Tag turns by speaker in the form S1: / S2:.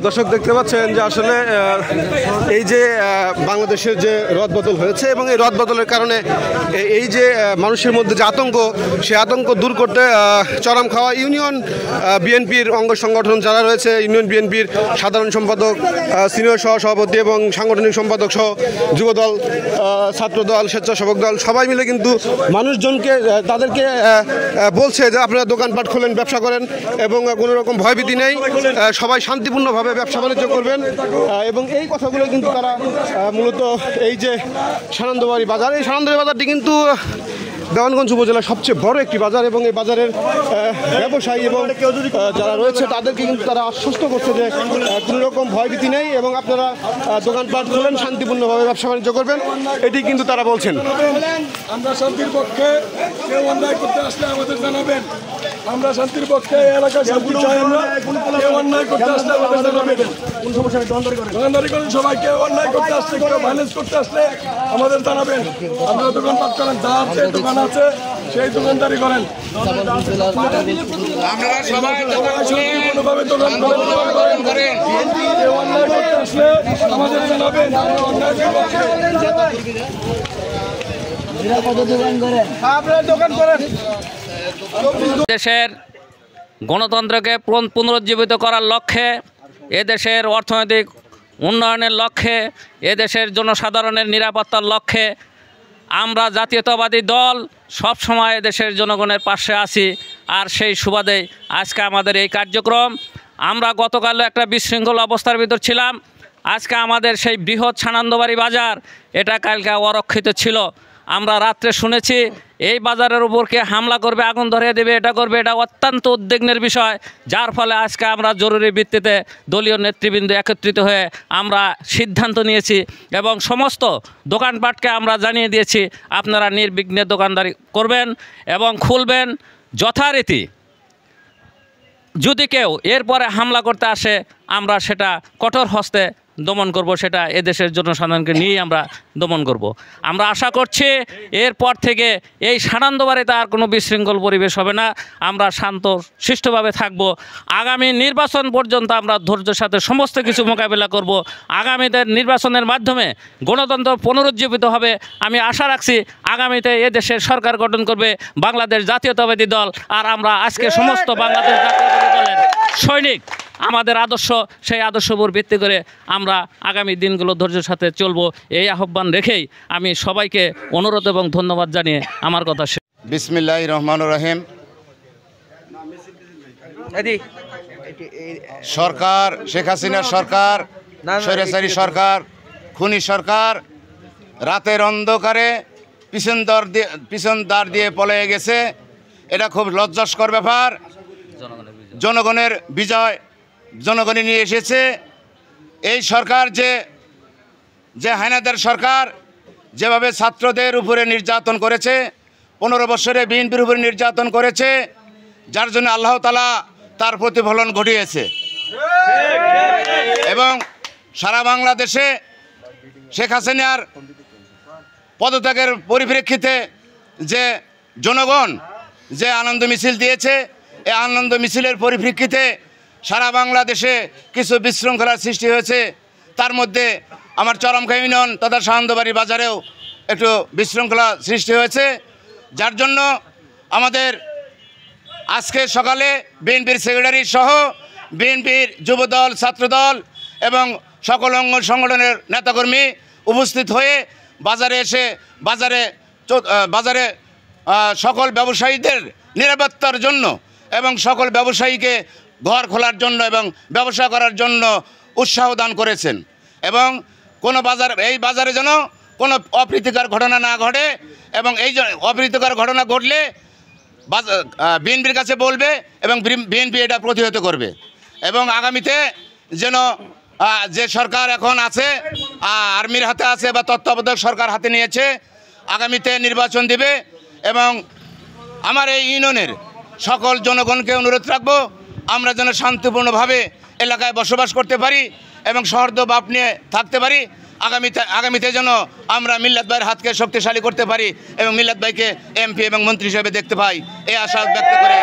S1: দর্শক দেখতে পাচ্ছেন যে আসলে এই যে বাংলাদেশের যে রদবদল হয়েছে এবং এই রদবদলের কারণে এই যে মানুষের মধ্যে যে আতঙ্ক, সেই আতঙ্ক দূর করতে চরমখাওয়া ইউনিয়ন বিএনপির অঙ্গ সংগঠন যারা রয়েছে, ইউনিয়ন বিএনপির সাধারণ সম্পাদক, সিনিয়র সহসভাপতি এবং সাংগঠনিক সম্পাদক সহ যুবদল, ছাত্রদল, স্বেচ্ছাসেবক দল সবাই মিলে কিন্তু মানুষজনকে তাদেরকে বলছে যে আপনারা দোকানপাট খোলেন, ব্যবসা করেন এবং কোনো রকম ভয়ভীতি নেই, সবাই শান্তিপূর্ণভাবে ব্যবসা বাণিজ্য করবেন। এবং এই কথাগুলো কিন্তু তারা মূলত এই যে সানন্দবাড়ি বাজার, এই সানন্দবাড়ি বাজারটি কিন্তু দেওয়ানগঞ্জ উপজেলার সবচেয়ে বড় একটি বাজার এবং এই বাজারের ব্যবসায়ী এবং যারা রয়েছে তাদেরকে কিন্তু তারা আশ্বস্ত করছে যে কোনো রকম ভয়ভীতি নেই এবং আপনারা দোকানপাট খোলেন, শান্তিপূর্ণভাবে ব্যবসা বাণিজ্য করবেন, এটি কিন্তু তারা বলছেন।
S2: আমরা শান্তির পক্ষে, কেউ অন্যায় করতে আসলে আমাদের জানাবেন। আমরা শান্তির পক্ষে, এলাকায় শান্তি চাই আমরা। কেউ অন্যায় করতে আসলে আমাদের জানাবেন। দোকানদারি করেন সবাই, কেউ অন্যায় করতে আসলে, কেউ ভাইলেন্স করতে আসলে আমাদের জানাবেন। আপনারা দোকানপাট করেন, যার যে দোকান আছে সেই দোকানদারি করেন।
S3: আপনারা সবাই
S2: কোনোভাবে দোকান করেন, কেউ অন্যায় করতে আসলে আমাদের জানাবেন।
S4: দেশের গণতন্ত্রকে পুনরুজ্জীবিত করার লক্ষ্যে, এদেশের অর্থনৈতিক উন্নয়নের লক্ষ্যে, এদেশের জনসাধারণের নিরাপত্তার লক্ষ্যে আমরা জাতীয়তাবাদী দল সবসময় দেশের জনগণের পাশে আছি। আর সেই সুবাদে আজকে আমাদের এই কার্যক্রম। আমরা গতকালও একটা বিশৃঙ্খল অবস্থার ভিতর ছিলাম। আজকে আমাদের সেই বৃহৎ সানন্দবাড়ি বাজার, এটা কালকে অরক্ষিত ছিল। আমরা রাত্রে শুনেছি এই বাজারের উপর কে হামলা করবে, আগুন ধরিয়ে দেবে, এটা করবে, এটা অত্যন্ত উদ্বিগ্নের বিষয়। যার ফলে আজকে আমরা জরুরি ভিত্তিতে দলীয় নেতৃবৃন্দ একত্রিত হয়ে আমরা সিদ্ধান্ত নিয়েছি এবং সমস্ত দোকানপাটকে আমরা জানিয়ে দিয়েছি আপনারা নির্বিঘ্নে দোকানদারি করবেন এবং খুলবেন যথারীতি। যদি কেউ এরপরে হামলা করতে আসে আমরা সেটা কঠোর হস্তে দমন করব, সেটা এদেশের জনসাধারণকে নিয়েই আমরা দমন করব। আমরা আশা করছি এরপর থেকে এই সানন্দবাড়িতে আর কোনো বিশৃঙ্খল পরিবেশ হবে না। আমরা শান্ত শিষ্টভাবে থাকব। আগামী নির্বাচন পর্যন্ত আমরা ধৈর্যের সাথে সমস্ত কিছু মোকাবিলা করব। আগামীতে নির্বাচনের মাধ্যমে গণতন্ত্র পুনরুজ্জীবিত হবে। আমি আশা রাখছি আগামীতে এদেশের সরকার গঠন করবে বাংলাদেশ জাতীয়তাবাদী দল। আর আমরা আজকে সমস্ত বাংলাদেশ জাতীয়তাবাদী দলের সৈনিক, আমাদের আদর্শ, সেই আদর্শের উপর ভিত্তি করে আমরা আগামী দিনগুলো ধৈর্যের সাথে চলব। এই আহ্বান রেখেই আমি সবাইকে অনুরোধ এবং ধন্যবাদ জানিয়ে আমার কথা শেষ।
S3: বিসমিল্লাহির রহমানির রহিম। সরকার, শেখ হাসিনার সরকার, স্বৈরাচারী সরকার, খুনি সরকার রাতের অন্ধকারে পিছন দ্বার দিয়ে পলায়ে গেছে। এটা খুব লজ্জাস্কর ব্যাপার। জনগণের বিজয় জনগণই নিয়ে এসেছে। এই সরকার যে হায়নাদার সরকার যেভাবে ছাত্রদের উপরে নির্যাতন করেছে, 15 বছরে বিএনপির উপরে নির্যাতন করেছে, যার জন্য আল্লাহ তাআলা তার প্রতিফলন ঘটিয়েছে। এবং সারা বাংলাদেশে শেখ হাসিনার পদত্যাগের পরিপ্রেক্ষিতে যে জনগণ যে আনন্দ মিছিল দিয়েছে, এই আনন্দ মিছিলের পরিপ্রেক্ষিতে সারা বাংলাদেশে কিছু বিশৃঙ্খলার সৃষ্টি হয়েছে। তার মধ্যে আমার চরমখাওয়া ইউনিয়ন তথা সানন্দবাড়ি বাজারেও একটু বিশৃঙ্খলা সৃষ্টি হয়েছে, যার জন্য আমাদের আজকে সকালে বিএনপির সেক্রেটারি সহ বিএনপির যুবদল, ছাত্রদল এবং সকল অঙ্গ সংগঠনের নেতাকর্মী উপস্থিত হয়ে বাজারে এসে বাজারে সকল ব্যবসায়ীদের নিরাপত্তার জন্য এবং সকল ব্যবসায়ীকে ঘর খোলার জন্য এবং ব্যবসা করার জন্য উৎসাহ দান করেছেন। এবং এই বাজারে যেন কোনো অপ্রীতিকর ঘটনা না ঘটে এবং এই অপ্রীতিকর ঘটনা ঘটলে বিএনপির কাছে বলবে এবং বিএনপি এটা প্রতিহত করবে। এবং আগামীতে যেন যে সরকার এখন আছে, আর্মির হাতে আছে বা তত্ত্বাবধায়ক সরকার হাতে নিয়েছে, আগামীতে নির্বাচন দিবে। এবং আমার এই ইউনিয়নের সকল জনগণকে অনুরোধ রাখবো আমরা যেন শান্তিপূর্ণভাবে এলাকায় বসবাস করতে পারি এবং সহৃদয়ভাব নিয়ে থাকতে পারি। আগামীতে যেন আমরা মিল্লাত ভাইয়ের হাতকে শক্তিশালী করতে পারি এবং মিল্লাত ভাইকে এমপি এবং মন্ত্রী হিসেবে দেখতে পাই, এই আশা ব্যক্ত করে